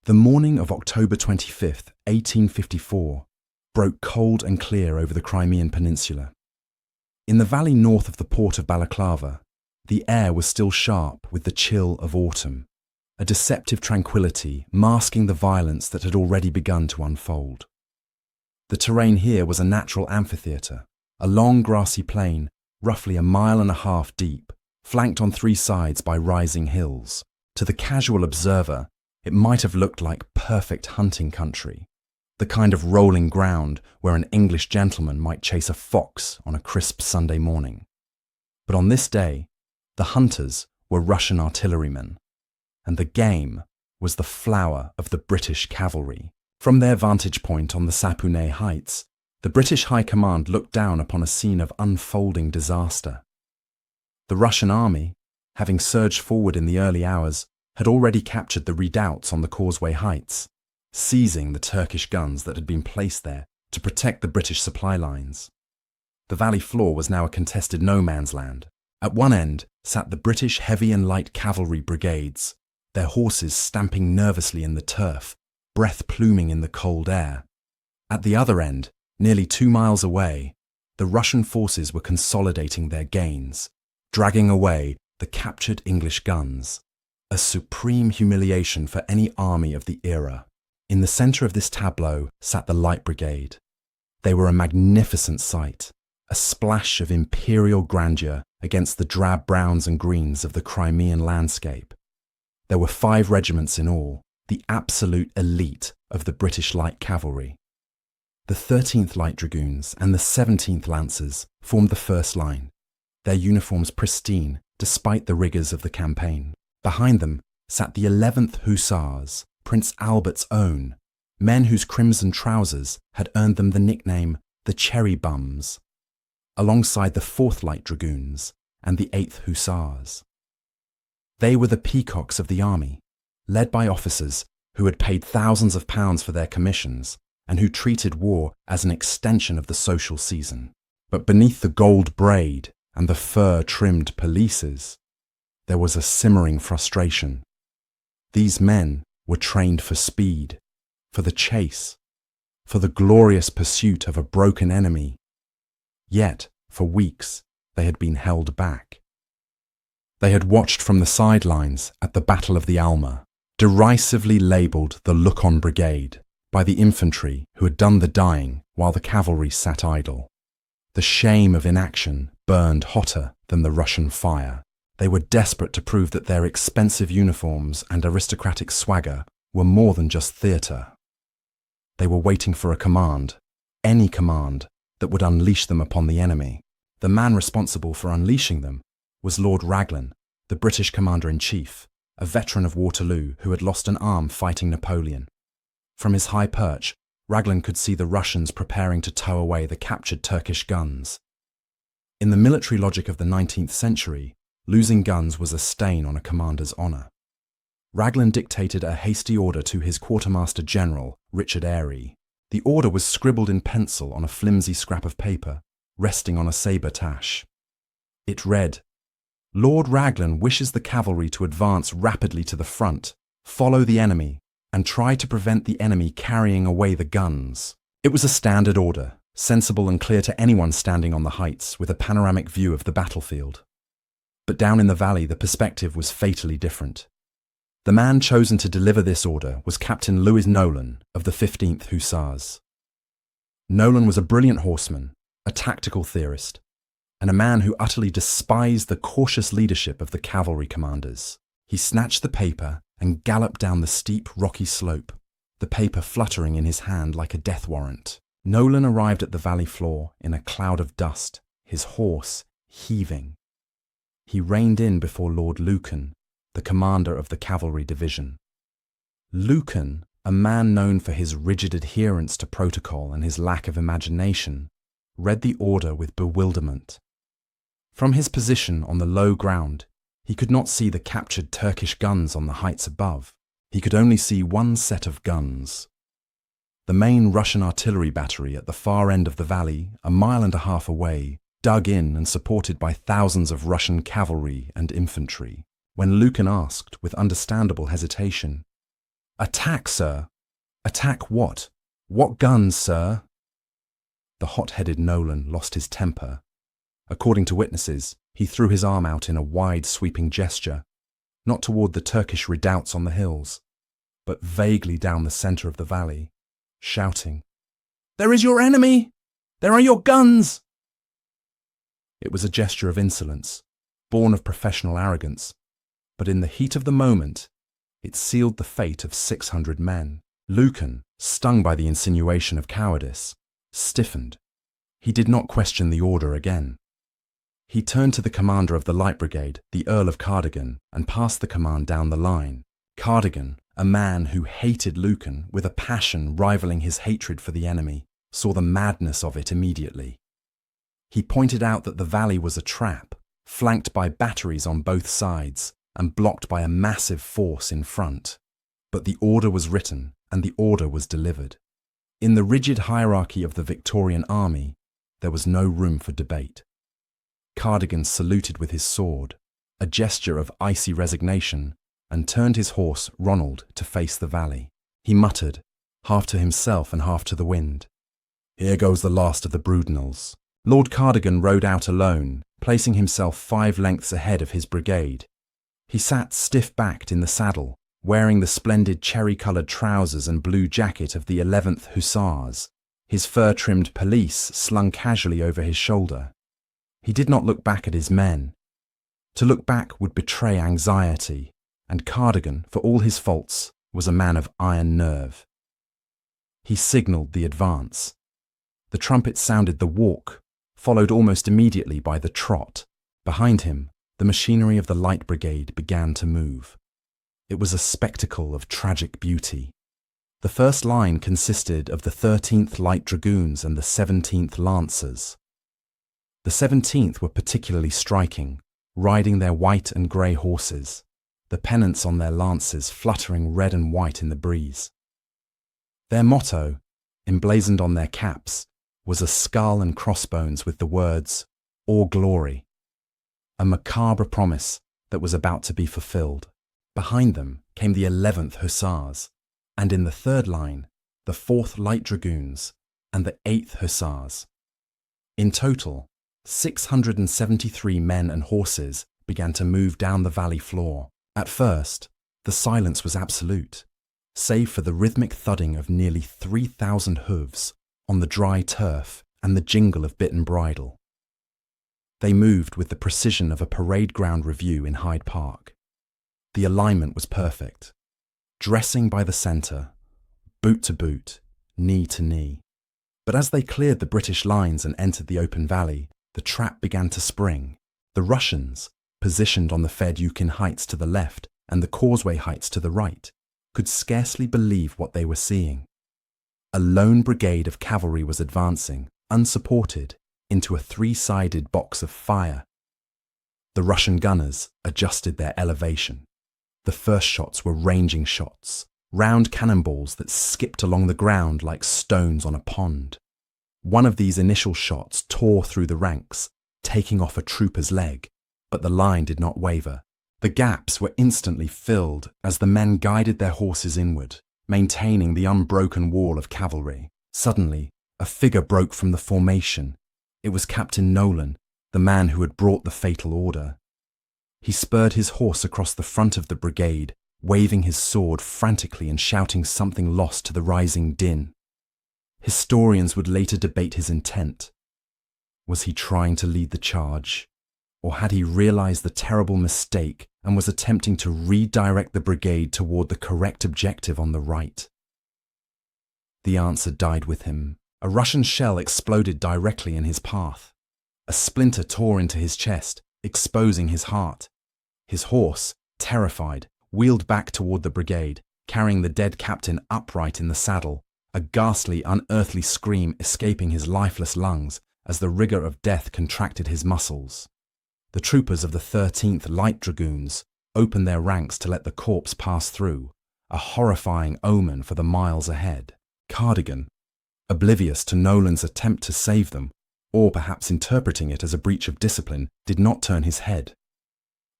The morning of October 25th, 1854, broke cold and clear over the Crimean Peninsula. In the valley north of the port of Balaclava, the air was still sharp with the chill of autumn, a deceptive tranquility masking the violence that had already begun to unfold. The terrain here was a natural amphitheatre, a long grassy plain, roughly a mile and a half deep, flanked on three sides by rising hills. To the casual observer, it might have looked like perfect hunting country, the kind of rolling ground where an English gentleman might chase a fox on a crisp Sunday morning. But on this day, the hunters were Russian artillerymen, and the game was the flower of the British cavalry. From their vantage point on the Sapune Heights, the British High Command looked down upon a scene of unfolding disaster. The Russian army, having surged forward in the early hours, had already captured the redoubts on the Causeway Heights, seizing the Turkish guns that had been placed there to protect the British supply lines. The valley floor was now a contested no-man's land. At one end sat the British heavy and light cavalry brigades, their horses stamping nervously in the turf, breath pluming in the cold air. At the other end, nearly 2 miles away, the Russian forces were consolidating their gains, dragging away the captured English guns. A supreme humiliation for any army of the era. In the centre of this tableau sat the Light Brigade. They were a magnificent sight, a splash of imperial grandeur against the drab browns and greens of the Crimean landscape. There were 5 regiments in all, the absolute elite of the British Light Cavalry. The 13th Light Dragoons and the 17th Lancers formed the first line, their uniforms pristine despite the rigours of the campaign. Behind them sat the 11th Hussars, Prince Albert's own, men whose crimson trousers had earned them the nickname the Cherry Bums, alongside the 4th Light Dragoons and the 8th Hussars. They were the peacocks of the army, led by officers who had paid thousands of pounds for their commissions and who treated war as an extension of the social season. But beneath the gold braid and the fur-trimmed pelisses, there was a simmering frustration. These men were trained for speed, for the chase, for the glorious pursuit of a broken enemy. Yet, for weeks, they had been held back. They had watched from the sidelines at the Battle of the Alma, derisively labelled the Look-on Brigade by the infantry who had done the dying while the cavalry sat idle. The shame of inaction burned hotter than the Russian fire. They were desperate to prove that their expensive uniforms and aristocratic swagger were more than just theatre. They were waiting for a command, any command, that would unleash them upon the enemy. The man responsible for unleashing them was Lord Raglan, the British Commander-in-Chief, a veteran of Waterloo who had lost an arm fighting Napoleon. From his high perch, Raglan could see the Russians preparing to tow away the captured Turkish guns. In the military logic of the 19th century, losing guns was a stain on a commander's honour. Raglan dictated a hasty order to his Quartermaster General, Richard Airey. The order was scribbled in pencil on a flimsy scrap of paper, resting on a sabre tache. It read, "Lord Raglan wishes the cavalry to advance rapidly to the front, follow the enemy, and try to prevent the enemy carrying away the guns." It was a standard order, sensible and clear to anyone standing on the heights with a panoramic view of the battlefield. But down in the valley, the perspective was fatally different. The man chosen to deliver this order was Captain Louis Nolan of the 15th Hussars. Nolan was a brilliant horseman, a tactical theorist, and a man who utterly despised the cautious leadership of the cavalry commanders. He snatched the paper and galloped down the steep, rocky slope, the paper fluttering in his hand like a death warrant. Nolan arrived at the valley floor in a cloud of dust, his horse heaving. He reined in before Lord Lucan, the commander of the cavalry division. Lucan, a man known for his rigid adherence to protocol and his lack of imagination, read the order with bewilderment. From his position on the low ground, he could not see the captured Turkish guns on the heights above. He could only see one set of guns. The main Russian artillery battery at the far end of the valley, a mile and a half away, dug in and supported by thousands of Russian cavalry and infantry. When Lucan asked, with understandable hesitation, "Attack, sir! Attack what? What guns, sir?" The hot-headed Nolan lost his temper. According to witnesses, he threw his arm out in a wide, sweeping gesture, not toward the Turkish redoubts on the hills, but vaguely down the centre of the valley, shouting, "There is your enemy! There are your guns!" It was a gesture of insolence, born of professional arrogance, but in the heat of the moment, it sealed the fate of 600 men. Lucan, stung by the insinuation of cowardice, stiffened. He did not question the order again. He turned to the commander of the Light Brigade, the Earl of Cardigan, and passed the command down the line. Cardigan, a man who hated Lucan with a passion rivaling his hatred for the enemy, saw the madness of it immediately. He pointed out that the valley was a trap, flanked by batteries on both sides and blocked by a massive force in front. But the order was written, and the order was delivered. In the rigid hierarchy of the Victorian army, there was no room for debate. Cardigan saluted with his sword, a gesture of icy resignation, and turned his horse, Ronald, to face the valley. He muttered, half to himself and half to the wind, "Here goes the last of the Brudenells." Lord Cardigan rode out alone, placing himself 5 lengths ahead of his brigade. He sat stiff-backed in the saddle, wearing the splendid cherry-coloured trousers and blue jacket of the 11th Hussars, his fur-trimmed pelisse slung casually over his shoulder. He did not look back at his men. To look back would betray anxiety, and Cardigan, for all his faults, was a man of iron nerve. He signalled the advance. The trumpet sounded the walk, followed almost immediately by the trot. Behind him, the machinery of the Light Brigade began to move. It was a spectacle of tragic beauty. The first line consisted of the 13th Light Dragoons and the 17th Lancers. The 17th were particularly striking, riding their white and grey horses, the pennants on their lances fluttering red and white in the breeze. Their motto, emblazoned on their caps, was a skull and crossbones with the words, "All Glory," a macabre promise that was about to be fulfilled. Behind them came the 11th Hussars, and in the third line, the 4th Light Dragoons and the 8th Hussars. In total, 673 men and horses began to move down the valley floor. At first, the silence was absolute, save for the rhythmic thudding of nearly 3,000 hooves on the dry turf and the jingle of bit and bridle. They moved with the precision of a parade ground review in Hyde Park. The alignment was perfect. Dressing by the centre, boot to boot, knee to knee. But as they cleared the British lines and entered the open valley, the trap began to spring. The Russians, positioned on the Fedyukin heights to the left and the Causeway heights to the right, could scarcely believe what they were seeing. A lone brigade of cavalry was advancing, unsupported, into a 3-sided box of fire. The Russian gunners adjusted their elevation. The first shots were ranging shots, round cannonballs that skipped along the ground like stones on a pond. One of these initial shots tore through the ranks, taking off a trooper's leg, but the line did not waver. The gaps were instantly filled as the men guided their horses inward, maintaining the unbroken wall of cavalry. Suddenly, a figure broke from the formation. It was Captain Nolan, the man who had brought the fatal order. He spurred his horse across the front of the brigade, waving his sword frantically and shouting something lost to the rising din. Historians would later debate his intent. Was he trying to lead the charge, or had he realized the terrible mistake and was attempting to redirect the brigade toward the correct objective on the right? The answer died with him. A Russian shell exploded directly in his path. A splinter tore into his chest, exposing his heart. His horse, terrified, wheeled back toward the brigade, carrying the dead captain upright in the saddle, a ghastly, unearthly scream escaping his lifeless lungs as the rigour of death contracted his muscles. The troopers of the 13th Light Dragoons opened their ranks to let the corpse pass through, a horrifying omen for the miles ahead. Cardigan, oblivious to Nolan's attempt to save them, or perhaps interpreting it as a breach of discipline, did not turn his head.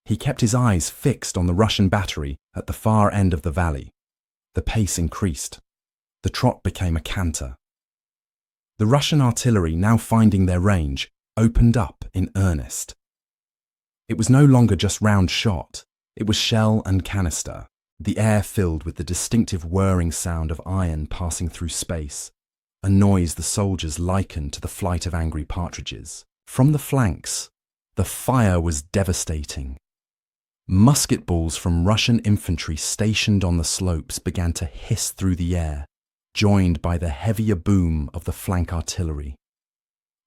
He kept his eyes fixed on the Russian battery at the far end of the valley. The pace increased. The trot became a canter. The Russian artillery, now finding their range, opened up in earnest. It was no longer just round shot, it was shell and canister, the air filled with the distinctive whirring sound of iron passing through space, a noise the soldiers likened to the flight of angry partridges. From the flanks, the fire was devastating. Musket balls from Russian infantry stationed on the slopes began to hiss through the air, joined by the heavier boom of the flank artillery.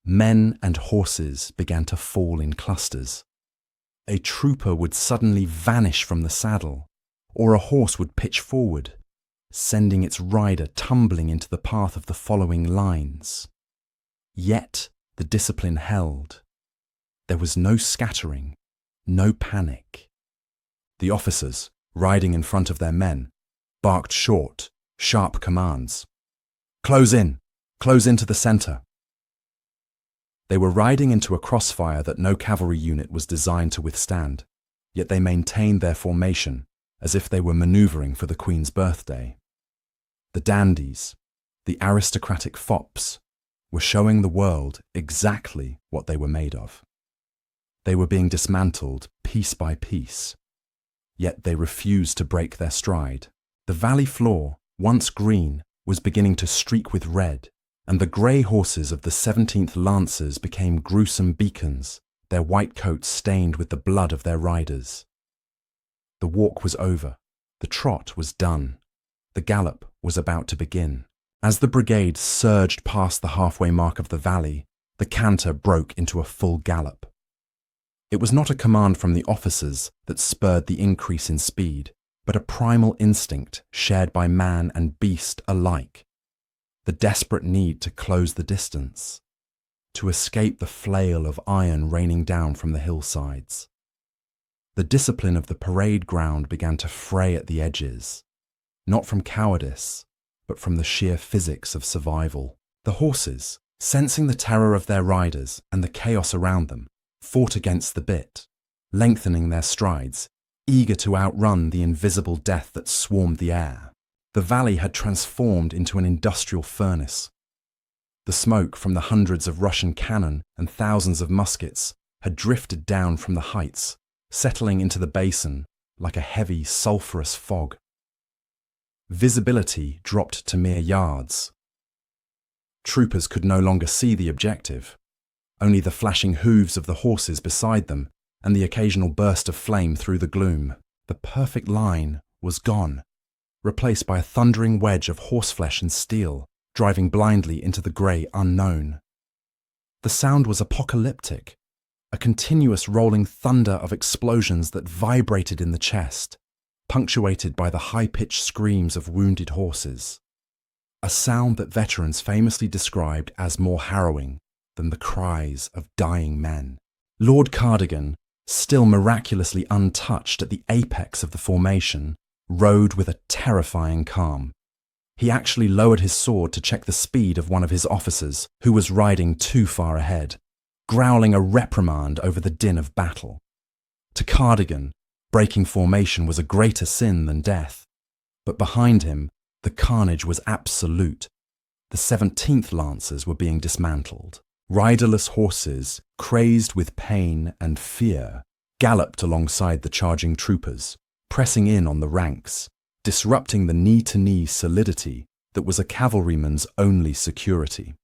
Men and horses began to fall in clusters. A trooper would suddenly vanish from the saddle, or a horse would pitch forward, sending its rider tumbling into the path of the following lines. Yet the discipline held. There was no scattering, no panic. The officers, riding in front of their men, barked short, sharp commands. Close into the centre. They were riding into a crossfire that no cavalry unit was designed to withstand, yet they maintained their formation as if they were manoeuvring for the Queen's birthday. The dandies, the aristocratic fops, were showing the world exactly what they were made of. They were being dismantled piece by piece, yet they refused to break their stride. The valley floor, once green, was beginning to streak with red, and the grey horses of the 17th Lancers became gruesome beacons, their white coats stained with the blood of their riders. The walk was over. The trot was done. The gallop was about to begin. As the brigade surged past the halfway mark of the valley, the canter broke into a full gallop. It was not a command from the officers that spurred the increase in speed, but a primal instinct shared by man and beast alike. The desperate need to close the distance, to escape the flail of iron raining down from the hillsides. The discipline of the parade ground began to fray at the edges, not from cowardice, but from the sheer physics of survival. The horses, sensing the terror of their riders and the chaos around them, fought against the bit, lengthening their strides, eager to outrun the invisible death that swarmed the air. The valley had transformed into an industrial furnace. The smoke from the hundreds of Russian cannon and thousands of muskets had drifted down from the heights, settling into the basin like a heavy, sulphurous fog. Visibility dropped to mere yards. Troopers could no longer see the objective, only the flashing hooves of the horses beside them and the occasional burst of flame through the gloom. The perfect line was gone, replaced by a thundering wedge of horseflesh and steel, driving blindly into the grey unknown. The sound was apocalyptic, a continuous rolling thunder of explosions that vibrated in the chest, punctuated by the high-pitched screams of wounded horses. A sound that veterans famously described as more harrowing than the cries of dying men. Lord Cardigan, still miraculously untouched at the apex of the formation, rode with a terrifying calm. He actually lowered his sword to check the speed of one of his officers, who was riding too far ahead, growling a reprimand over the din of battle. To Cardigan, breaking formation was a greater sin than death, but behind him, the carnage was absolute. The 17th Lancers were being dismantled. Riderless horses, crazed with pain and fear, galloped alongside the charging troopers, pressing in on the ranks, disrupting the knee-to-knee solidity that was a cavalryman's only security.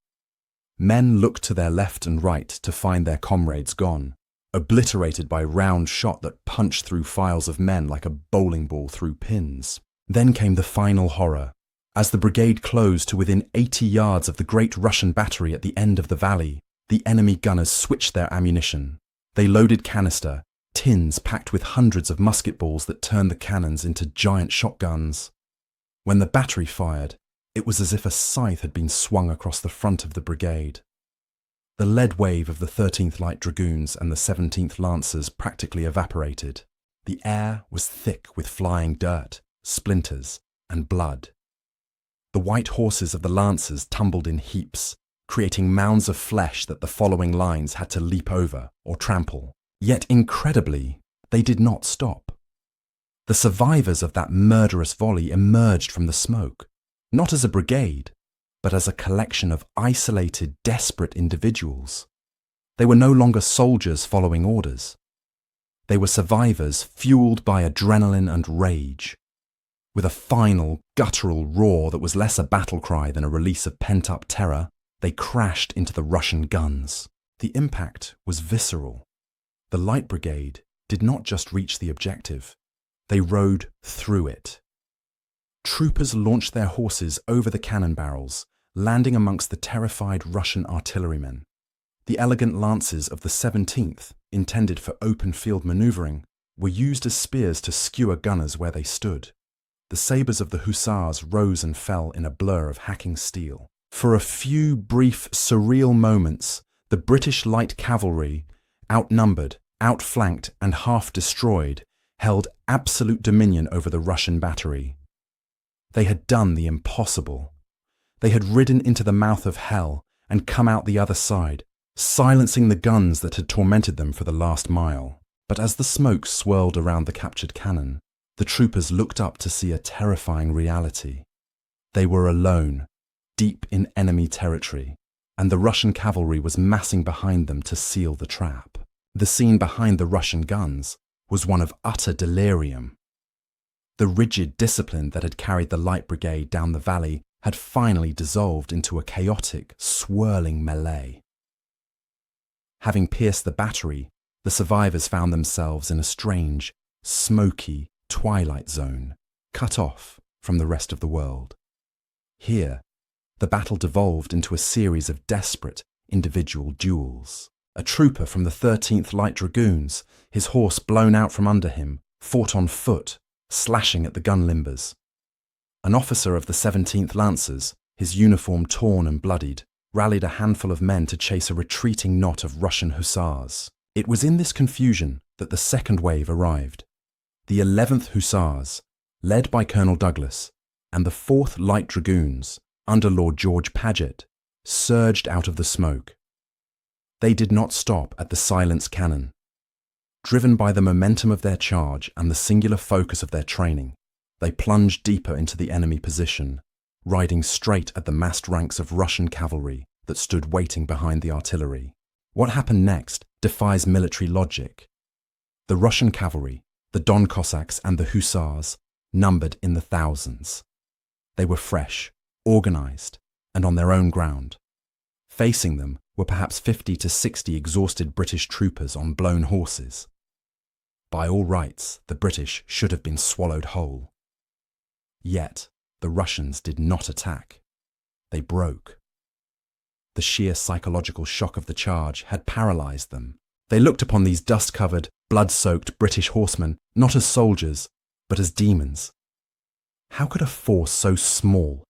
Men looked to their left and right to find their comrades gone, obliterated by round shot that punched through files of men like a bowling ball through pins. Then came the final horror. As the brigade closed to within 80 yards of the great Russian battery at the end of the valley, the enemy gunners switched their ammunition. They loaded canister, tins packed with hundreds of musket balls that turned the cannons into giant shotguns. When the battery fired, it was as if a scythe had been swung across the front of the brigade. The lead wave of the 13th Light Dragoons and the 17th Lancers practically evaporated. The air was thick with flying dirt, splinters, and blood. The white horses of the Lancers tumbled in heaps, creating mounds of flesh that the following lines had to leap over or trample. Yet incredibly, they did not stop. The survivors of that murderous volley emerged from the smoke, not as a brigade, but as a collection of isolated, desperate individuals. They were no longer soldiers following orders. They were survivors fueled by adrenaline and rage. With a final, guttural roar that was less a battle cry than a release of pent-up terror, they crashed into the Russian guns. The impact was visceral. The Light Brigade did not just reach the objective, they rode through it. Troopers launched their horses over the cannon barrels, landing amongst the terrified Russian artillerymen. The elegant lances of the 17th, intended for open field manoeuvring, were used as spears to skewer gunners where they stood. The sabres of the hussars rose and fell in a blur of hacking steel. For a few brief, surreal moments, the British light cavalry, outnumbered, outflanked, and half-destroyed, held absolute dominion over the Russian battery. They had done the impossible. They had ridden into the mouth of hell and come out the other side, silencing the guns that had tormented them for the last mile. But as the smoke swirled around the captured cannon, the troopers looked up to see a terrifying reality. They were alone, deep in enemy territory, and the Russian cavalry was massing behind them to seal the trap. The scene behind the Russian guns was one of utter delirium. The rigid discipline that had carried the Light Brigade down the valley had finally dissolved into a chaotic, swirling melee. Having pierced the battery, the survivors found themselves in a strange, smoky twilight zone, cut off from the rest of the world. Here, the battle devolved into a series of desperate individual duels. A trooper from the 13th Light Dragoons, his horse blown out from under him, fought on foot, slashing at the gun limbers. An officer of the 17th Lancers, his uniform torn and bloodied, rallied a handful of men to chase a retreating knot of Russian hussars. It was in this confusion that the second wave arrived. The 11th Hussars, led by Colonel Douglas, and the 4th Light Dragoons, under Lord George Paget, surged out of the smoke. They did not stop at the silenced cannon. Driven by the momentum of their charge and the singular focus of their training, they plunged deeper into the enemy position, riding straight at the massed ranks of Russian cavalry that stood waiting behind the artillery. What happened next defies military logic. The Russian cavalry, the Don Cossacks and the Hussars, numbered in the thousands. They were fresh, organized, and on their own ground. Facing them were perhaps 50 to 60 exhausted British troopers on blown horses. By all rights, the British should have been swallowed whole. Yet, the Russians did not attack. They broke. The sheer psychological shock of the charge had paralyzed them. They looked upon these dust-covered, blood-soaked British horsemen not as soldiers, but as demons. How could a force so small,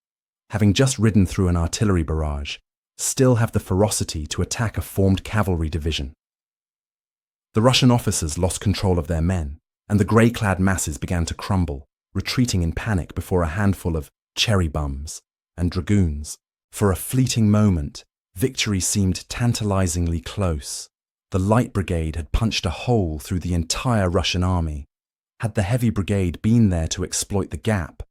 having just ridden through an artillery barrage, still have the ferocity to attack a formed cavalry division? The Russian officers lost control of their men, and the grey-clad masses began to crumble, retreating in panic before a handful of cherry bums and dragoons. For a fleeting moment, victory seemed tantalizingly close. The Light Brigade had punched a hole through the entire Russian army. Had the Heavy Brigade been there to exploit the gap?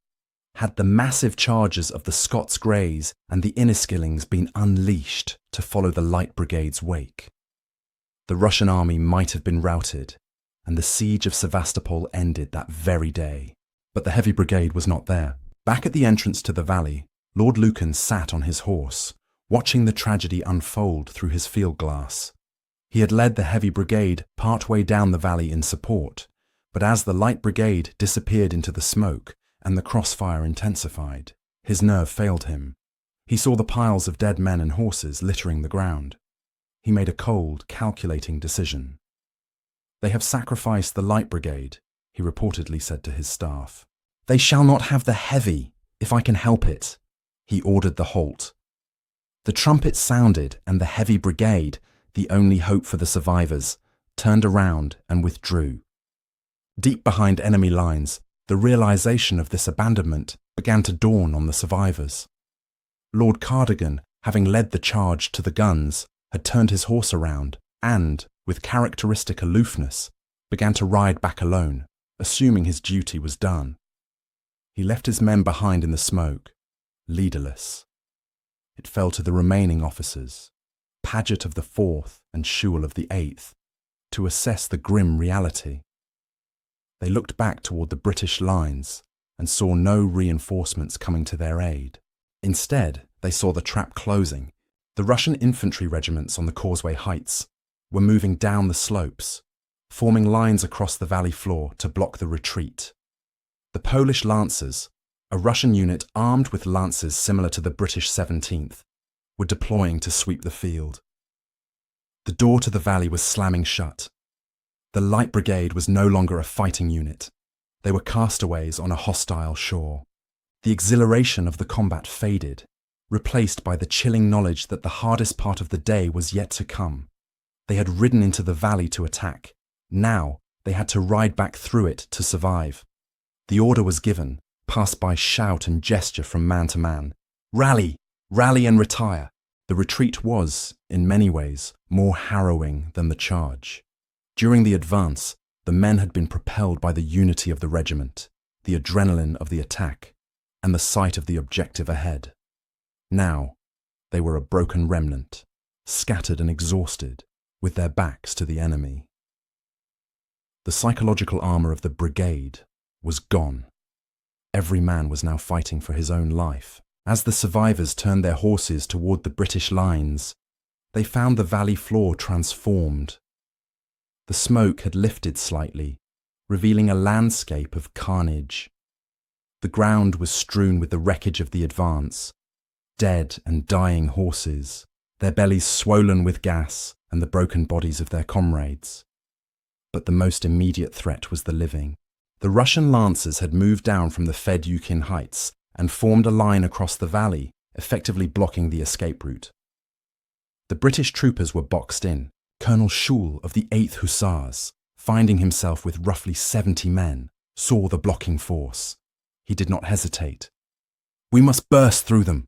Had the massive charges of the Scots Greys and the Inniskillings been unleashed to follow the Light Brigade's wake? The Russian army might have been routed, and the siege of Sevastopol ended that very day. But the Heavy Brigade was not there. Back at the entrance to the valley, Lord Lucan sat on his horse, watching the tragedy unfold through his field glass. He had led the Heavy Brigade partway down the valley in support, but as the Light Brigade disappeared into the smoke and the crossfire intensified, his nerve failed him. He saw the piles of dead men and horses littering the ground. He made a cold, calculating decision. "They have sacrificed the Light Brigade," he reportedly said to his staff. "They shall not have the Heavy, if I can help it." He ordered the halt. The trumpets sounded, and the Heavy Brigade, the only hope for the survivors, turned around and withdrew. Deep behind enemy lines, the realization of this abandonment began to dawn on the survivors. Lord Cardigan, having led the charge to the guns, had turned his horse around and, with characteristic aloofness, began to ride back alone. assuming his duty was done. He left his men behind in the smoke, leaderless. It fell to the remaining officers, Paget of the 4th and Schewel of the 8th, to assess the grim reality. They looked back toward the British lines and saw no reinforcements coming to their aid. Instead, they saw the trap closing. The Russian infantry regiments on the Causeway Heights were moving down the slopes, forming lines across the valley floor to block the retreat. The Polish Lancers, a Russian unit armed with lances similar to the British 17th, were deploying to sweep the field. The door to the valley was slamming shut. The Light Brigade was no longer a fighting unit. They were castaways on a hostile shore. The exhilaration of the combat faded, replaced by the chilling knowledge that the hardest part of the day was yet to come. They had ridden into the valley to attack. Now they had to ride back through it to survive. The order was given, passed by shout and gesture from man to man. Rally! Rally and retire! The retreat was, in many ways, more harrowing than the charge. During the advance, the men had been propelled by the unity of the regiment, the adrenaline of the attack, and the sight of the objective ahead. Now, they were a broken remnant, scattered and exhausted, with their backs to the enemy. The psychological armour of the brigade was gone. Every man was now fighting for his own life. As the survivors turned their horses toward the British lines, they found the valley floor transformed. The smoke had lifted slightly, revealing a landscape of carnage. The ground was strewn with the wreckage of the advance, dead and dying horses, their bellies swollen with gas, and the broken bodies of their comrades. But the most immediate threat was the living. The Russian lancers had moved down from the Fedyukin heights and formed a line across the valley, effectively blocking the escape route. The British troopers were boxed in. Colonel Schewel of the 8th Hussars, finding himself with roughly 70 men, saw the blocking force. He did not hesitate. "We must burst through them,"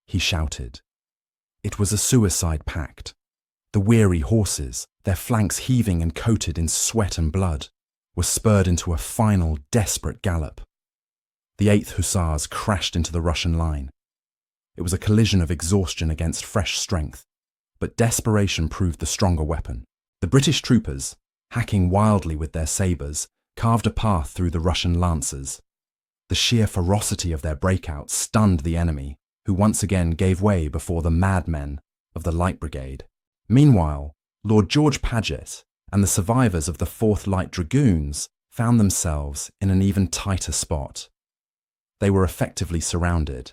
he shouted. It was a suicide pact. The weary horses, their flanks heaving and coated in sweat and blood, were spurred into a final, desperate gallop. The 8th Hussars crashed into the Russian line. It was a collision of exhaustion against fresh strength, but desperation proved the stronger weapon. The British troopers, hacking wildly with their sabres, carved a path through the Russian lancers. The sheer ferocity of their breakout stunned the enemy, who once again gave way before the madmen of the Light Brigade. Meanwhile, Lord George Paget and the survivors of the 4th Light Dragoons found themselves in an even tighter spot. They were effectively surrounded.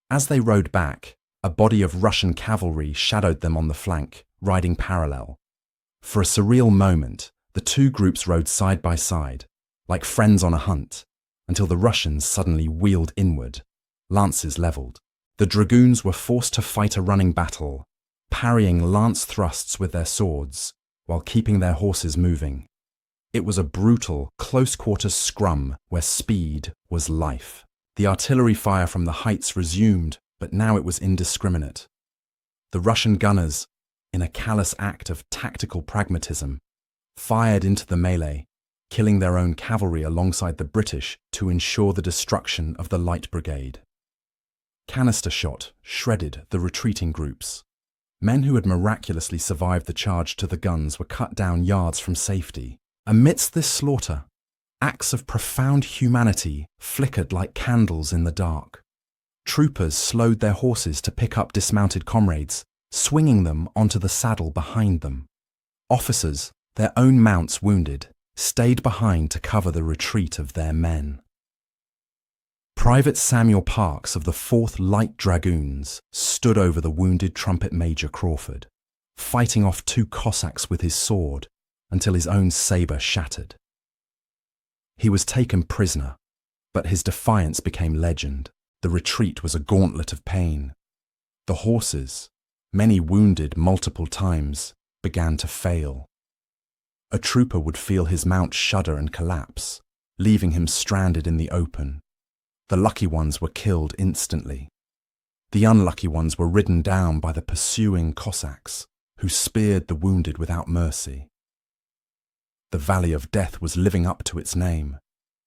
As they rode back, a body of Russian cavalry shadowed them on the flank, riding parallel. For a surreal moment, the two groups rode side by side, like friends on a hunt, until the Russians suddenly wheeled inward, lances levelled. The dragoons were forced to fight a running battle, parrying lance thrusts with their swords, while keeping their horses moving. It was a brutal, close-quarters scrum where speed was life. The artillery fire from the heights resumed, but now it was indiscriminate. The Russian gunners, in a callous act of tactical pragmatism, fired into the melee, killing their own cavalry alongside the British to ensure the destruction of the Light Brigade. Canister shot shredded the retreating groups. Men who had miraculously survived the charge to the guns were cut down yards from safety. Amidst this slaughter, acts of profound humanity flickered like candles in the dark. Troopers slowed their horses to pick up dismounted comrades, swinging them onto the saddle behind them. Officers, their own mounts wounded, stayed behind to cover the retreat of their men. Private Samuel Parks of the 4th Light Dragoons stood over the wounded Trumpet Major Crawford, fighting off 2 Cossacks with his sword until his own sabre shattered. He was taken prisoner, but his defiance became legend. The retreat was a gauntlet of pain. The horses, many wounded multiple times, began to fail. A trooper would feel his mount shudder and collapse, leaving him stranded in the open. The lucky ones were killed instantly. The unlucky ones were ridden down by the pursuing Cossacks, who speared the wounded without mercy. The Valley of Death was living up to its name,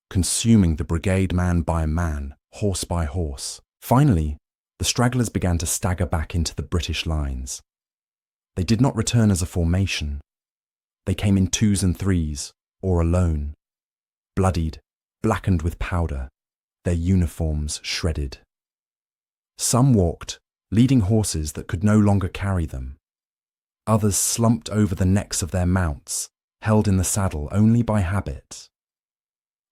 consuming the brigade man by man, horse by horse. Finally, the stragglers began to stagger back into the British lines. They did not return as a formation. They came in twos and threes, or alone, bloodied, blackened with powder, their uniforms shredded. Some walked, leading horses that could no longer carry them. Others slumped over the necks of their mounts, held in the saddle only by habit.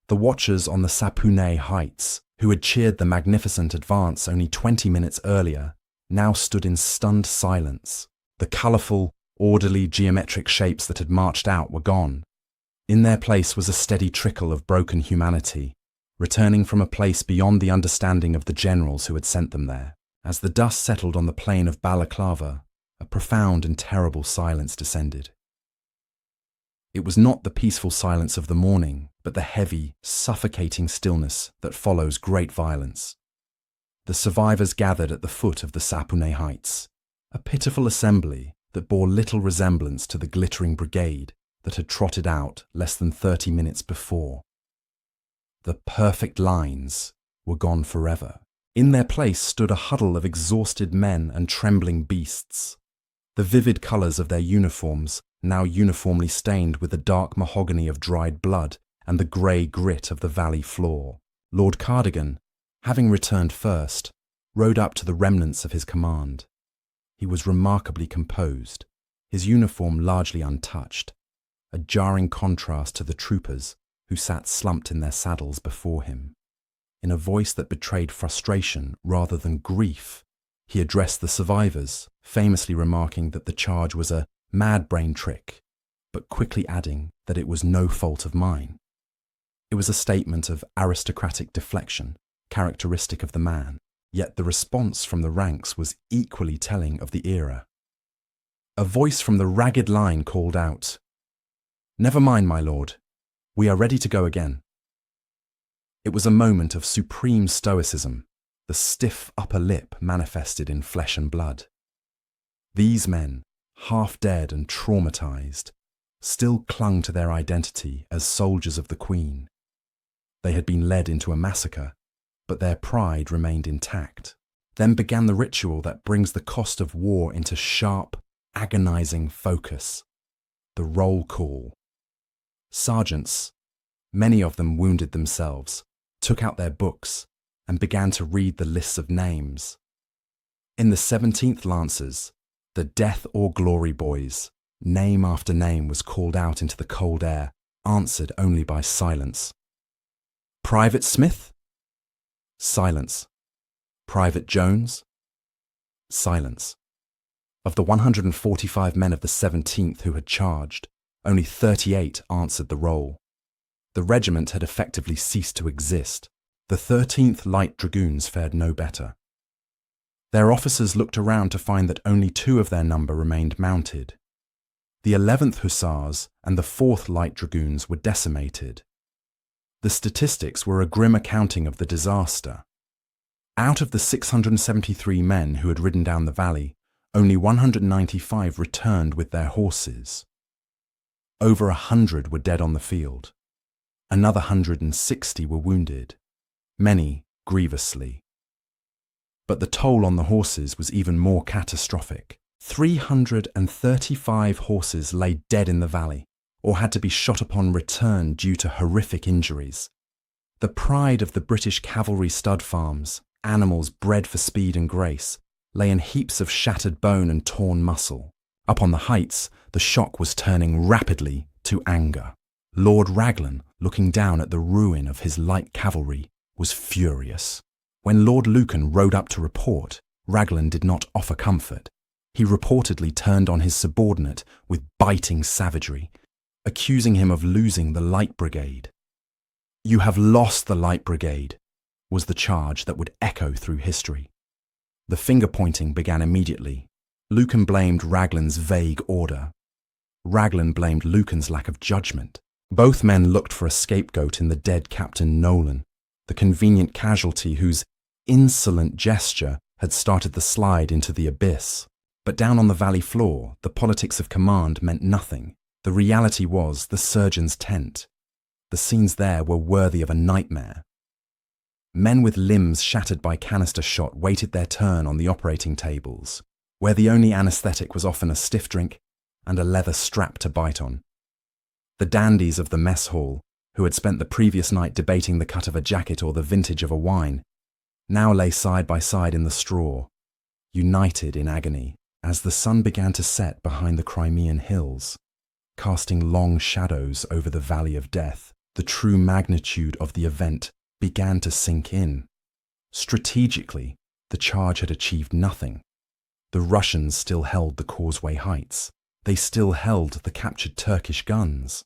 The watchers on the Sapune heights, who had cheered the magnificent advance only 20 minutes earlier, now stood in stunned silence. The colourful, orderly geometric shapes that had marched out were gone. In their place was a steady trickle of broken humanity, returning from a place beyond the understanding of the generals who had sent them there. As the dust settled on the plain of Balaclava, a profound and terrible silence descended. It was not the peaceful silence of the morning, but the heavy, suffocating stillness that follows great violence. The survivors gathered at the foot of the Sapune heights, a pitiful assembly that bore little resemblance to the glittering brigade that had trotted out less than 30 minutes before. The perfect lines were gone forever. In their place stood a huddle of exhausted men and trembling beasts. The vivid colours of their uniforms, now uniformly stained with the dark mahogany of dried blood and the grey grit of the valley floor. Lord Cardigan, having returned first, rode up to the remnants of his command. He was remarkably composed, his uniform largely untouched, a jarring contrast to the troopers who sat slumped in their saddles before him. In a voice that betrayed frustration rather than grief, he addressed the survivors, famously remarking that the charge was a mad brain trick, but quickly adding that it was no fault of mine. It was a statement of aristocratic deflection, characteristic of the man, yet the response from the ranks was equally telling of the era. A voice from the ragged line called out, "Never mind, my lord. We are ready to go again." It was a moment of supreme stoicism, the stiff upper lip manifested in flesh and blood. These men, half dead and traumatized, still clung to their identity as soldiers of the Queen. They had been led into a massacre, but their pride remained intact. Then began the ritual that brings the cost of war into sharp, agonizing focus, the roll call. Sergeants, many of them wounded themselves, took out their books and began to read the lists of names. In the 17th Lancers, the Death or Glory boys, name after name was called out into the cold air, answered only by silence. Private Smith? Silence. Private Jones? Silence. Of the 145 men of the 17th who had charged, only 38 answered the roll. The regiment had effectively ceased to exist. The 13th Light Dragoons fared no better. Their officers looked around to find that only 2 of their number remained mounted. The 11th Hussars and the 4th Light Dragoons were decimated. The statistics were a grim accounting of the disaster. Out of the 673 men who had ridden down the valley, only 195 returned with their horses. Over 100 were dead on the field. Another 160 were wounded, many grievously. But the toll on the horses was even more catastrophic. 335 horses lay dead in the valley, or had to be shot upon return due to horrific injuries. The pride of the British cavalry stud farms, animals bred for speed and grace, lay in heaps of shattered bone and torn muscle. Up on the heights, the shock was turning rapidly to anger. Lord Raglan, looking down at the ruin of his light cavalry, was furious. When Lord Lucan rode up to report, Raglan did not offer comfort. He reportedly turned on his subordinate with biting savagery, accusing him of losing the Light Brigade. "You have lost the Light Brigade," was the charge that would echo through history. The finger-pointing began immediately. Lucan blamed Raglan's vague order. Raglan blamed Lucan's lack of judgment. Both men looked for a scapegoat in the dead Captain Nolan, the convenient casualty whose insolent gesture had started the slide into the abyss. But down on the valley floor, the politics of command meant nothing. The reality was the surgeon's tent. The scenes there were worthy of a nightmare. Men with limbs shattered by canister shot waited their turn on the operating tables, where the only anaesthetic was often a stiff drink and a leather strap to bite on. The dandies of the mess hall, who had spent the previous night debating the cut of a jacket or the vintage of a wine, now lay side by side in the straw, united in agony, as the sun began to set behind the Crimean hills, casting long shadows over the valley of death. The true magnitude of the event began to sink in. Strategically, the charge had achieved nothing. The Russians still held the causeway heights. They still held the captured Turkish guns.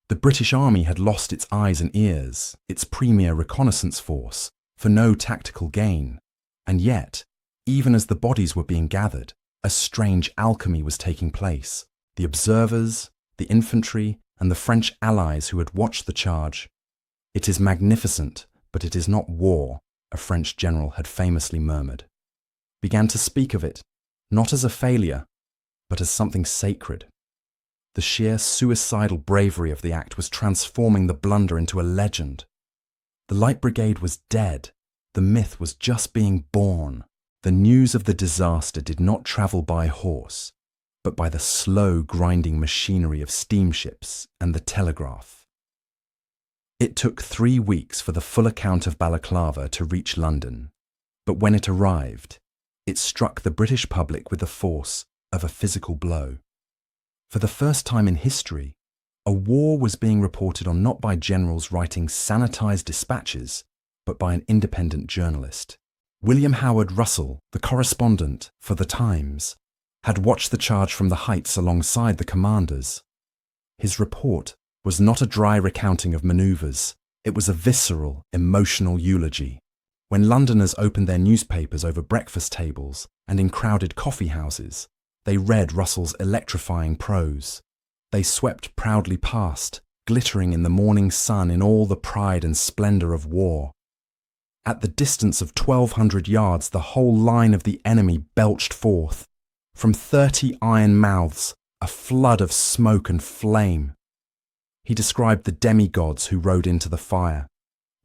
The British Army had lost its eyes and ears, its premier reconnaissance force, for no tactical gain. And yet, even as the bodies were being gathered, a strange alchemy was taking place. The observers, the infantry, and the French allies who had watched the charge. "It is magnificent, but it is not war," a French general had famously murmured, began to speak of it, not as a failure, but as something sacred. The sheer suicidal bravery of the act was transforming the Blunder into a legend. The Light Brigade was dead. The myth was just being born. The news of the disaster did not travel by horse, but by the slow grinding machinery of steamships and the telegraph. It took 3 weeks for the full account of Balaclava to reach London, but when it arrived, it struck the British public with the force of a physical blow. For the first time in history, a war was being reported on not by generals writing sanitized dispatches, but by an independent journalist. William Howard Russell, the correspondent for The Times, had watched the charge from the heights alongside the commanders. His report was not a dry recounting of manoeuvres, it was a visceral, emotional eulogy. When Londoners opened their newspapers over breakfast tables and in crowded coffee houses, they read Russell's electrifying prose. They swept proudly past, glittering in the morning sun in all the pride and splendour of war. At the distance of 1,200 yards, the whole line of the enemy belched forth. From 30 iron mouths, a flood of smoke and flame. He described the demigods who rode into the fire.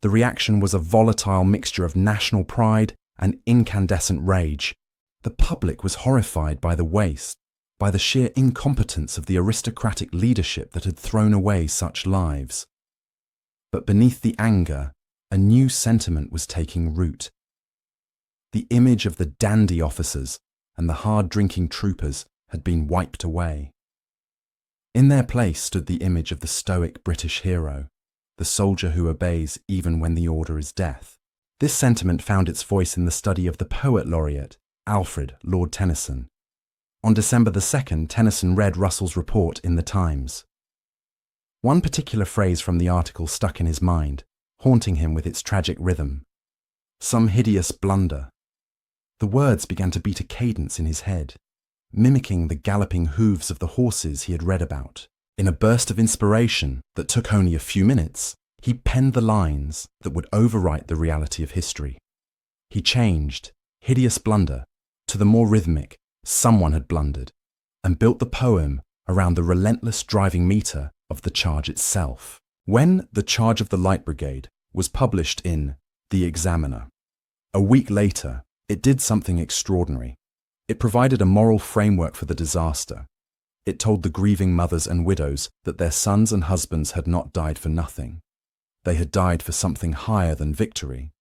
The reaction was a volatile mixture of national pride and incandescent rage. The public was horrified by the waste, by the sheer incompetence of the aristocratic leadership that had thrown away such lives. But beneath the anger, a new sentiment was taking root. The image of the dandy officers and the hard-drinking troopers had been wiped away. In their place stood the image of the stoic British hero, the soldier who obeys even when the order is death. This sentiment found its voice in the study of the poet laureate, Alfred, Lord Tennyson. On December 2nd, Tennyson read Russell's report in The Times. One particular phrase from the article stuck in his mind, haunting him with its tragic rhythm. "Some hideous blunder." The words began to beat a cadence in his head, mimicking the galloping hooves of the horses he had read about. In a burst of inspiration that took only a few minutes, he penned the lines that would overwrite the reality of history. He changed "hideous blunder" to the more rhythmic "someone had blundered," and built the poem around the relentless driving meter of the charge itself. When The Charge of the Light Brigade was published in The Examiner, a week later, it did something extraordinary. It provided a moral framework for the disaster. It told the grieving mothers and widows that their sons and husbands had not died for nothing. They had died for something higher than victory.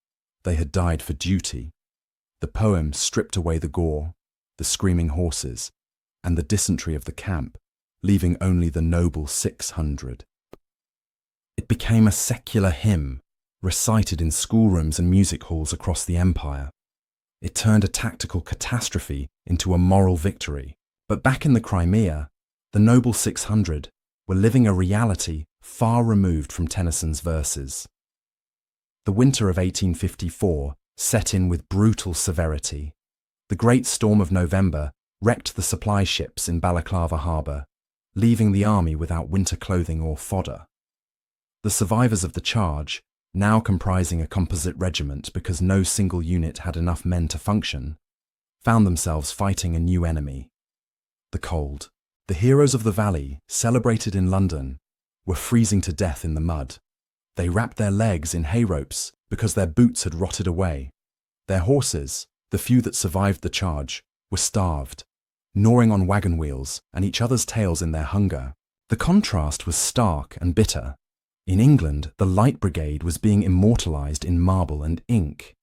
They had died for duty. The poem stripped away the gore, the screaming horses, and the dysentery of the camp, leaving only the noble 600. It became a secular hymn, recited in schoolrooms and music halls across the empire. It turned a tactical catastrophe into a moral victory. But back in the Crimea, the noble 600 were living a reality far removed from Tennyson's verses. The winter of 1854 set in with brutal severity. The great storm of November wrecked the supply ships in Balaclava harbour, leaving the army without winter clothing or fodder. The survivors of the charge, now comprising a composite regiment because no single unit had enough men to function, found themselves fighting a new enemy: the cold. The heroes of the valley, celebrated in London, were freezing to death in the mud. They wrapped their legs in hay ropes because their boots had rotted away. Their horses, the few that survived the charge, were starved, gnawing on wagon wheels and each other's tails in their hunger. The contrast was stark and bitter. In England, the Light Brigade was being immortalized in marble and ink.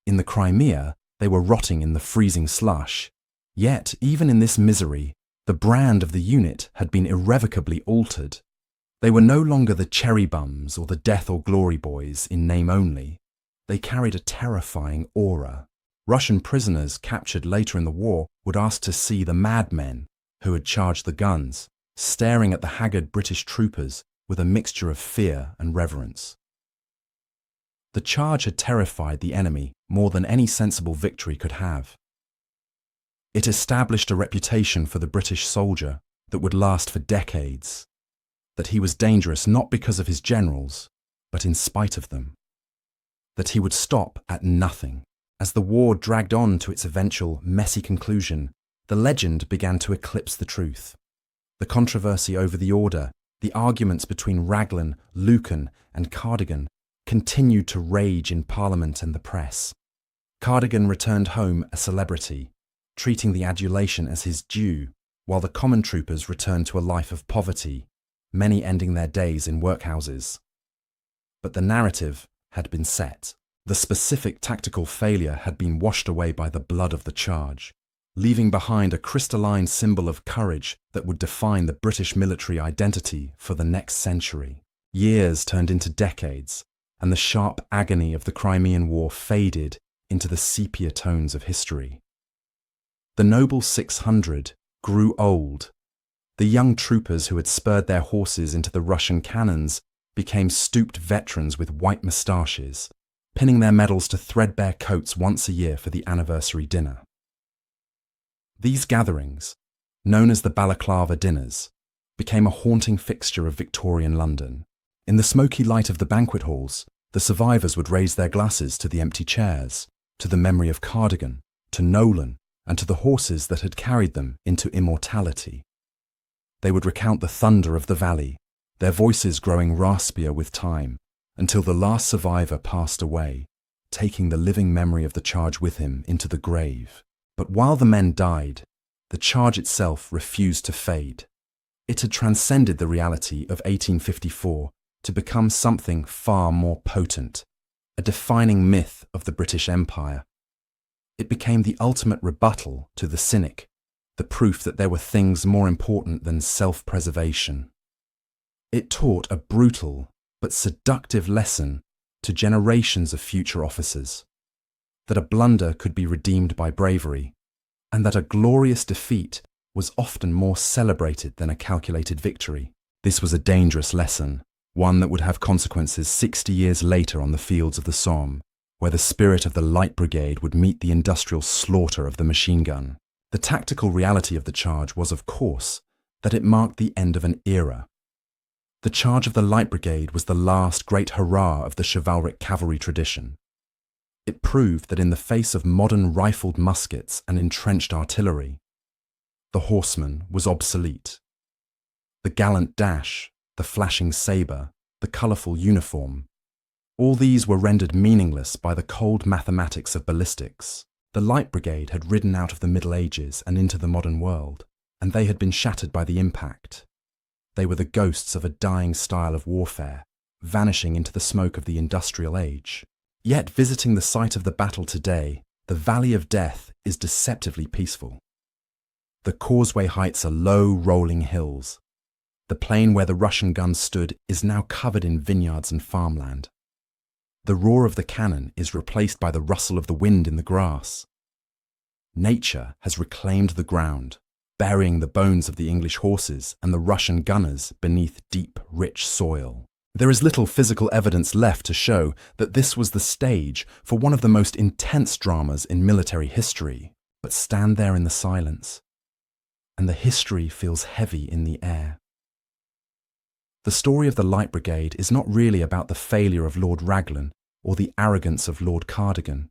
In the Crimea, they were rotting in the freezing slush. Yet, even in this misery, the brand of the unit had been irrevocably altered. They were no longer the cherry bums or the death or glory boys in name only. They carried a terrifying aura. Russian prisoners captured later in the war would ask to see the madmen who had charged the guns, staring at the haggard British troopers with a mixture of fear and reverence. The charge had terrified the enemy more than any sensible victory could have. It established a reputation for the British soldier that would last for decades, that he was dangerous not because of his generals, but in spite of them, that he would stop at nothing. As the war dragged on to its eventual messy conclusion, the legend began to eclipse the truth. The controversy over the order, the arguments between Raglan, Lucan, and Cardigan continued to rage in Parliament and the press. Cardigan returned home a celebrity, treating the adulation as his due, while the common troopers returned to a life of poverty, many ending their days in workhouses. But the narrative had been set. The specific tactical failure had been washed away by the blood of the charge, leaving behind a crystalline symbol of courage that would define the British military identity for the next century. Years turned into decades, and the sharp agony of the Crimean War faded into the sepia tones of history. The noble 600 grew old. The young troopers who had spurred their horses into the Russian cannons became stooped veterans with white moustaches, pinning their medals to threadbare coats once a year for the anniversary dinner. These gatherings, known as the Balaclava dinners, became a haunting fixture of Victorian London. In the smoky light of the banquet halls, the survivors would raise their glasses to the empty chairs, to the memory of Cardigan, to Nolan, and to the horses that had carried them into immortality. They would recount the thunder of the valley, their voices growing raspier with time, until the last survivor passed away, taking the living memory of the charge with him into the grave. But while the men died, the charge itself refused to fade. It had transcended the reality of 1854 to become something far more potent, a defining myth of the British Empire. It became the ultimate rebuttal to the cynic, the proof that there were things more important than self-preservation. It taught a brutal but seductive lesson to generations of future officers, that a blunder could be redeemed by bravery, and that a glorious defeat was often more celebrated than a calculated victory. This was a dangerous lesson, one that would have consequences 60 years later on the fields of the Somme, where the spirit of the Light Brigade would meet the industrial slaughter of the machine gun. The tactical reality of the charge was, of course, that it marked the end of an era. The charge of the Light Brigade was the last great hurrah of the chivalric cavalry tradition. It proved that in the face of modern rifled muskets and entrenched artillery, the horseman was obsolete. The gallant dash, the flashing sabre, the colourful uniform, all these were rendered meaningless by the cold mathematics of ballistics. The Light Brigade had ridden out of the Middle Ages and into the modern world, and they had been shattered by the impact. They were the ghosts of a dying style of warfare, vanishing into the smoke of the industrial age. Yet visiting the site of the battle today, the Valley of Death is deceptively peaceful. The causeway heights are low, rolling hills. The plain where the Russian guns stood is now covered in vineyards and farmland. The roar of the cannon is replaced by the rustle of the wind in the grass. Nature has reclaimed the ground, burying the bones of the English horses and the Russian gunners beneath deep, rich soil. There is little physical evidence left to show that this was the stage for one of the most intense dramas in military history, but stand there in the silence, and the history feels heavy in the air. The story of the Light Brigade is not really about the failure of Lord Raglan or the arrogance of Lord Cardigan.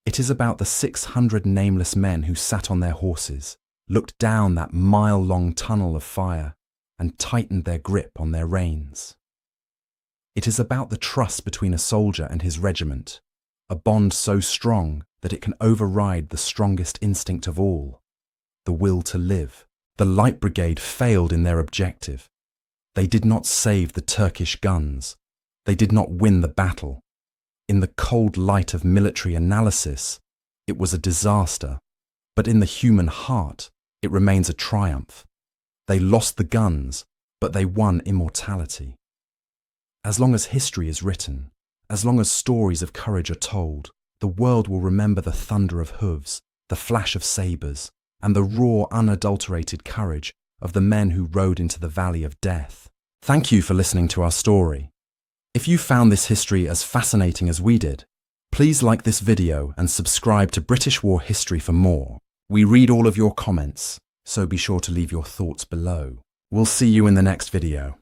It is about the 600 nameless men who sat on their horses, looked down that mile-long tunnel of fire and tightened their grip on their reins. It is about the trust between a soldier and his regiment, a bond so strong that it can override the strongest instinct of all, the will to live. The Light Brigade failed in their objective. They did not save the Turkish guns. They did not win the battle. In the cold light of military analysis, it was a disaster, but in the human heart, it remains a triumph. They lost the guns, but they won immortality. As long as history is written, as long as stories of courage are told, the world will remember the thunder of hooves, the flash of sabres, and the raw, unadulterated courage of the men who rode into the valley of death. Thank you for listening to our story. If you found this history as fascinating as we did, please like this video and subscribe to British War History for more. We read all of your comments, so be sure to leave your thoughts below. We'll see you in the next video.